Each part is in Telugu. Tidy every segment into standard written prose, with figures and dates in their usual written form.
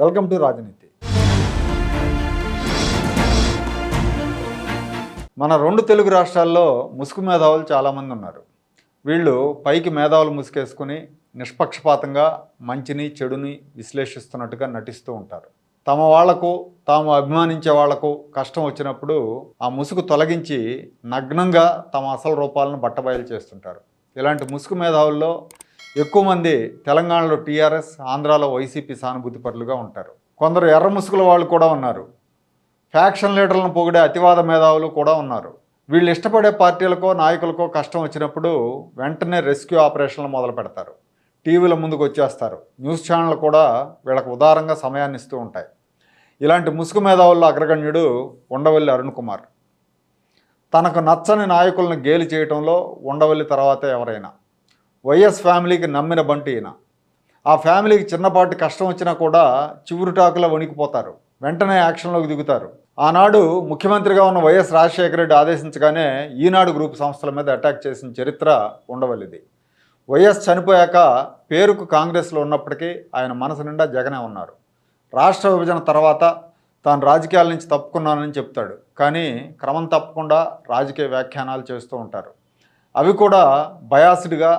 వెల్కమ్ టు రాజనీతి. మన రెండు తెలుగు రాష్ట్రాల్లో ముసుగు మేధావులు చాలామంది ఉన్నారు. వీళ్ళు పైకి మేధావులు ముసుగేసుకుని నిష్పక్షపాతంగా మంచిని చెడుని విశ్లేషిస్తున్నట్టుగా నటిస్తూ ఉంటారు. తమ వాళ్లకు తాము అభిమానించే వాళ్లకు కష్టం వచ్చినప్పుడు ఆ ముసుగు తొలగించి నగ్నంగా తమ అసలు రూపాలను బట్టబయలు చేస్తుంటారు. ఇలాంటి ముసుగు మేధావుల్లో ఎక్కువ మంది తెలంగాణలో టీఆర్ఎస్, ఆంధ్రాలో వైసీపీ సానుభూతి పరులుగా ఉంటారు. కొందరు ఎర్ర ముసుగుల వాళ్ళు కూడా ఉన్నారు. ఫ్యాక్షన్ లీడర్లను పొగిడే అతివాద మేధావులు కూడా ఉన్నారు. వీళ్ళు ఇష్టపడే పార్టీలకో నాయకులకో కష్టం వచ్చినప్పుడు వెంటనే రెస్క్యూ ఆపరేషన్లు మొదలు పెడతారు. టీవీల ముందుకు వచ్చేస్తారు. న్యూస్ ఛానళ్ళు కూడా వీళ్ళకు ఉదారంగా సమయాన్ని ఇస్తూ ఉంటాయి. ఇలాంటి ముసుగు మేధావుల్లో అగ్రగణ్యుడు ఉండవల్లి అరుణ్ కుమార్. తనకు నచ్చని నాయకులను గేలి చేయడంలో ఉండవల్లి తర్వాతే ఎవరైనా. వైఎస్ ఫ్యామిలీకి నమ్మిన బంటి ఈయన. ఆ ఫ్యామిలీకి చిన్నపాటి కష్టం వచ్చినా కూడా చివురుటాకులా వణికిపోతారు. వెంటనే యాక్షన్లోకి దిగుతారు. ఆనాడు ముఖ్యమంత్రిగా ఉన్న వైఎస్ రాజశేఖర రెడ్డి ఆదేశించగానే ఈనాడు గ్రూప్ సంస్థల మీద అటాక్ చేసిన చరిత్ర ఉండవల్లిది. వైఎస్ చనిపోయాక పేరుకు కాంగ్రెస్లో ఉన్నప్పటికీ ఆయన మనసు నిండా జగనే ఉన్నారు. రాష్ట్ర విభజన తర్వాత తాను రాజకీయాల నుంచి తప్పుకున్నానని చెప్తాడు. కానీ క్రమం తప్పకుండా రాజకీయ వ్యాఖ్యానాలు చేస్తూ ఉంటారు. అవి కూడా బయాస్డ్గా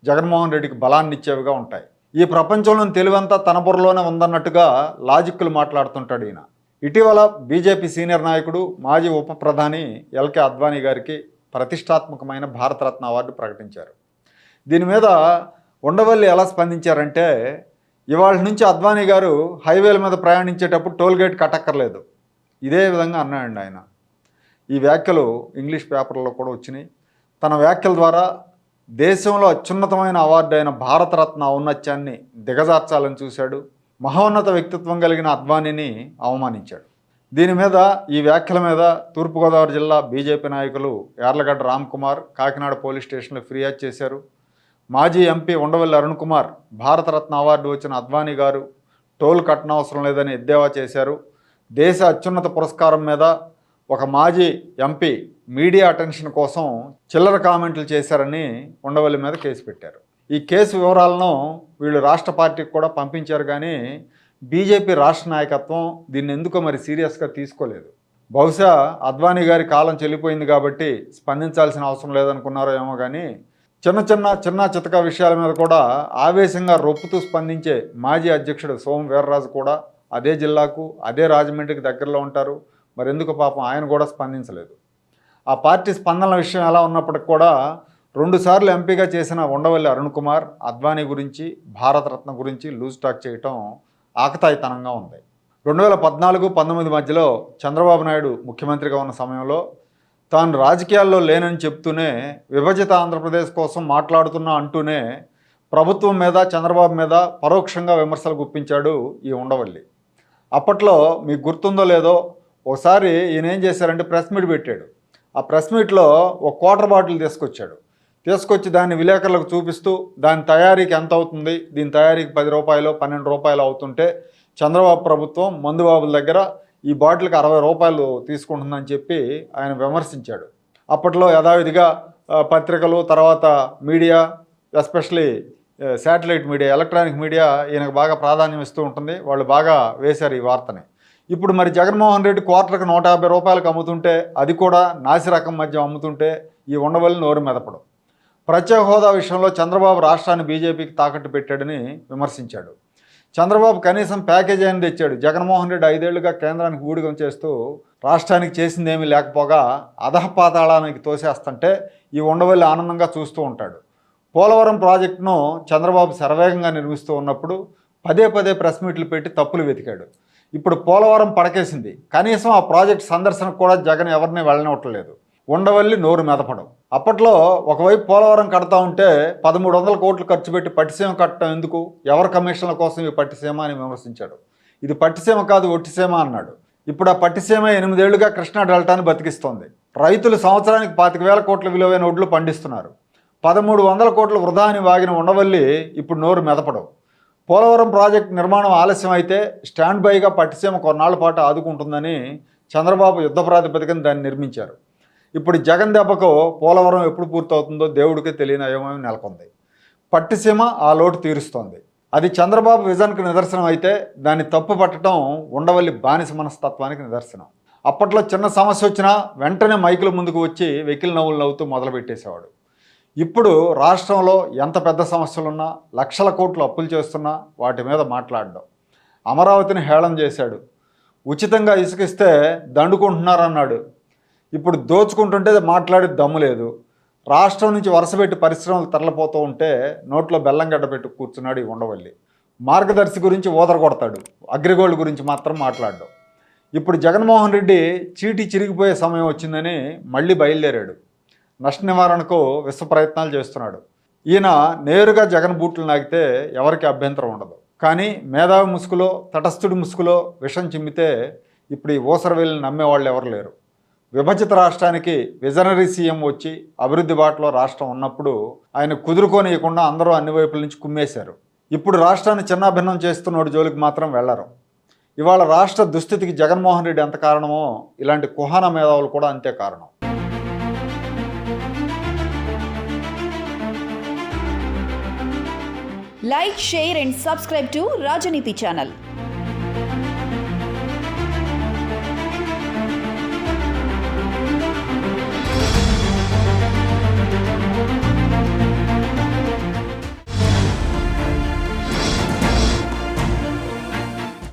జగన్మోహన్ రెడ్డికి బలాన్ని ఇచ్చేవిగా ఉంటాయి. ఈ ప్రపంచంలోని తెలివంతా తన బుర్రలోనే ఉందన్నట్టుగా లాజిక్లు మాట్లాడుతుంటాడు ఈయన. ఇటీవల బీజేపీ సీనియర్ నాయకుడు మాజీ ఉప ప్రధాని ఎల్కే అద్వానీ గారికి ప్రతిష్టాత్మకమైన భారతరత్న అవార్డు ప్రకటించారు. దీని మీద ఉండవల్లి ఎలా స్పందించారంటే, ఇవాళ నుంచి అద్వానీ గారు హైవేల మీద ప్రయాణించేటప్పుడు టోల్గేట్ కట్టక్కర్లేదు, ఇదే విధంగా అన్నాడండి ఆయన. ఈ వ్యాఖ్యలు ఇంగ్లీష్ పేపర్లో కూడా వచ్చినాయి. తన వ్యాఖ్యల ద్వారా దేశంలో అత్యున్నతమైన అవార్డు అయిన భారతరత్న ఔన్నత్యాన్ని దిగజార్చాలని చూశాడు. మహోన్నత వ్యక్తిత్వం కలిగిన అద్వానీని అవమానించాడు. దీని మీద, ఈ వ్యాఖ్యల మీద తూర్పుగోదావరి జిల్లా బీజేపీ నాయకులు యార్లగడ్డ రామ్ కుమార్ కాకినాడ పోలీస్ స్టేషన్లో ఫిర్యాదు చేశారు. మాజీ ఎంపీ ఉండవల్లి అరుణ్ కుమార్ భారతరత్న అవార్డు వచ్చిన అద్వానీ గారు టోల్ కట్టనవసరం లేదని ఎద్దేవా చేశారు. దేశ అత్యున్నత పురస్కారం మీద ఒక మాజీ ఎంపీ మీడియా అటెన్షన్ కోసం చిల్లర కామెంట్లు చేశారని ఉండవల్లి మీద కేసు పెట్టారు. ఈ కేసు వివరాలను వీళ్ళు రాష్ట్ర పార్టీకి కూడా పంపించారు. కానీ బీజేపీ రాష్ట్ర నాయకత్వం దీన్ని ఎందుకో మరి సీరియస్గా తీసుకోలేదు. బహుశా అద్వానీ గారి కాలం చెల్లిపోయింది కాబట్టి స్పందించాల్సిన అవసరం లేదనుకున్నారో ఏమో. కానీ చిన్న చితక విషయాల మీద కూడా ఆవేశంగా రొప్పుతూ స్పందించే మాజీ అధ్యక్షుడు సోము వీర్రాజు కూడా అదే జిల్లాకు, అదే రాజమండ్రికి దగ్గరలో ఉంటారు. మరెందుకు పాపం ఆయన కూడా స్పందించలేదు. ఆ పార్టీ స్పందనల విషయం ఎలా ఉన్నప్పటికి కూడా 2 సార్లు ఎంపీగా చేసిన ఉండవల్లి అరుణ్ కుమార్ అద్వానీ గురించి, భారతరత్న గురించి లూజ్ టాక్ చేయటం ఆకతాయితనంగా ఉంది. 2014-19 మధ్యలో చంద్రబాబు నాయుడు ముఖ్యమంత్రిగా ఉన్న సమయంలో తాను రాజకీయాల్లో లేనని చెప్తూనే, విభజిత ఆంధ్రప్రదేశ్ కోసం మాట్లాడుతున్నా అంటూనే ప్రభుత్వం మీద, చంద్రబాబు మీద పరోక్షంగా విమర్శలు గుప్పించాడు ఈ ఉండవల్లి. అప్పట్లో మీకు గుర్తుందో లేదో, ఒకసారి ఈయన ఏం చేశారంటే ప్రెస్ మీట్ పెట్టాడు. ఆ ప్రెస్ మీట్లో ఒక క్వార్టర్ బాటిల్ తీసుకొచ్చి దాన్ని విలేకరులకు చూపిస్తూ, దాని తయారీకి ఎంత అవుతుంది, దీని తయారీకి 10 రూపాయలు 12 రూపాయలు అవుతుంటే చంద్రబాబు ప్రభుత్వం మందుబాబుల దగ్గర ఈ బాటిల్కి 60 రూపాయలు తీసుకుంటుందని చెప్పి ఆయన విమర్శించాడు. అప్పట్లో యథావిధిగా పత్రికలు, తర్వాత media, especially satellite media, electronic media ఈయనకు బాగా ప్రాధాన్యం ఇస్తూ ఉంటుంది. వాళ్ళు బాగా వేశారు ఈ వార్తని. ఇప్పుడు మరి జగన్మోహన్ రెడ్డి క్వార్టర్కి 150 రూపాయలకు అమ్ముతుంటే, అది కూడా నాసి రకం మద్యం అమ్ముతుంటే ఈ ఉండవల్లి నోరు మెదపడం. ప్రత్యేక హోదా విషయంలో చంద్రబాబు రాష్ట్రాన్ని బీజేపీకి తాకట్టు పెట్టాడని విమర్శించాడు. చంద్రబాబు కనీసం ప్యాకేజీ అని తెచ్చాడు. జగన్మోహన్ రెడ్డి 5 ఏళ్లుగా కేంద్రానికి ఊడిగం చేస్తూ రాష్ట్రానికి చేసిందేమీ లేకపోగా అధఃపాతాళానికి తోసేస్తుంటే ఈ ఉండవల్లి ఆనందంగా చూస్తూ ఉంటాడు. పోలవరం ప్రాజెక్టును చంద్రబాబు శరవేగంగా నిర్మిస్తూ ఉన్నప్పుడు పదే ప్రెస్ మీట్లు పెట్టి తప్పులు వెతికాడు. ఇప్పుడు పోలవరం పడకేసింది. కనీసం ఆ ప్రాజెక్ట్ సందర్శనకు కూడా జగన్ ఎవరిని వెళ్ళనివ్వట్లేదు. ఉండవల్లి నోరు మెదపడం. అప్పట్లో ఒకవైపు పోలవరం కడతా ఉంటే 1300 కోట్లు ఖర్చు పెట్టి పట్టిసీమ కట్టడం ఎందుకు, ఎవరి కమిషన్ల కోసం ఈ పట్టిసీమ అని విమర్శించాడు. ఇది పట్టిసీమ కాదు, ఒట్టిసీమ అన్నాడు. ఇప్పుడు ఆ పట్టిసీమ 8 ఏళ్లుగా కృష్ణా డెల్టాని బతికిస్తోంది. రైతులు సంవత్సరానికి 25,000 కోట్ల విలువైన ఒడ్లు పండిస్తున్నారు. 1300 కోట్లు వృధా అని వాగిన ఉండవల్లి ఇప్పుడు నోరు మెదపడం. పోలవరం ప్రాజెక్టు నిర్మాణం ఆలస్యం అయితే స్టాండ్ బైగా పట్టిసీమ కొన్నాళ్ల పాటు ఆదుకుంటుందని చంద్రబాబు యుద్ధ ప్రాతిపదికన దాన్ని నిర్మించారు. ఇప్పుడు జగన్ దెబ్బకు పోలవరం ఎప్పుడు పూర్తవుతుందో దేవుడికి తెలియని అయోమయం నెలకొంది. పట్టిసీమ ఆ లోటు తీరుస్తోంది. అది చంద్రబాబు విజన్కు నిదర్శనం అయితే దాన్ని తప్పు పట్టడం ఉండవల్లి బానిస మనస్తత్వానికి నిదర్శనం. అప్పట్లో చిన్న సమస్య వచ్చినా వెంటనే మైకుల ముందుకు వచ్చి వెకిలి నవ్వులు నవ్వుతూ మొదలుపెట్టేసేవాడు. ఇప్పుడు రాష్ట్రంలో ఎంత పెద్ద సమస్యలున్నా, లక్షల కోట్లు అప్పులు చేస్తున్నా వాటి మీద మాట్లాడడం. అమరావతిని హేళన చేశాడు. ఉచితంగా ఇసుకిస్తే దండుకుంటున్నారన్నాడు. ఇప్పుడు దోచుకుంటుంటే మాట్లాడే దమ్ము లేదు. రాష్ట్రం నుంచి వరుసపెట్టి పరిశ్రమలు తరలిపోతూ ఉంటే నోట్లో బెల్లంగడ్డ పెట్టి కూర్చున్నాడు ఈ ఉండవల్లి. మార్గదర్శి గురించి ఓదర కొడతాడు, అగ్రిగోల్డ్ గురించి మాత్రం మాట్లాడడం. ఇప్పుడు జగన్మోహన్ రెడ్డి చీటీ చిరిగిపోయే సమయం వచ్చిందని మళ్ళీ బయలుదేరాడు. నష్ట నివారణకు విశ్వ ప్రయత్నాలు చేస్తున్నాడు. ఈయన నేరుగా జగన్ బూట్లు నాగితే ఎవరికి అభ్యంతరం ఉండదు. కానీ మేధావి ముసుగులో, తటస్థుడి ముసుగులో విషం చిమ్మితే ఇప్పుడు ఈ ఊసరవేలిని నమ్మేవాళ్ళు ఎవరు లేరు. విభజిత రాష్ట్రానికి విజనరీ సీఎం వచ్చి అభివృద్ధి బాటలో రాష్ట్రం ఉన్నప్పుడు ఆయన కుదురుకోనియకుండా అందరూ అన్ని వైపుల నుంచి కుమ్మేశారు. ఇప్పుడు రాష్ట్రాన్ని చిన్నాభిన్నం చేస్తున్నోడి జోలికి మాత్రం వెళ్లరు. ఇవాళ రాష్ట్ర దుస్థితికి జగన్మోహన్ రెడ్డి ఎంత కారణమో ఇలాంటి కుహాన మేధావులు కూడా అంతే కారణం. Like, share and subscribe to Rajaniti channel.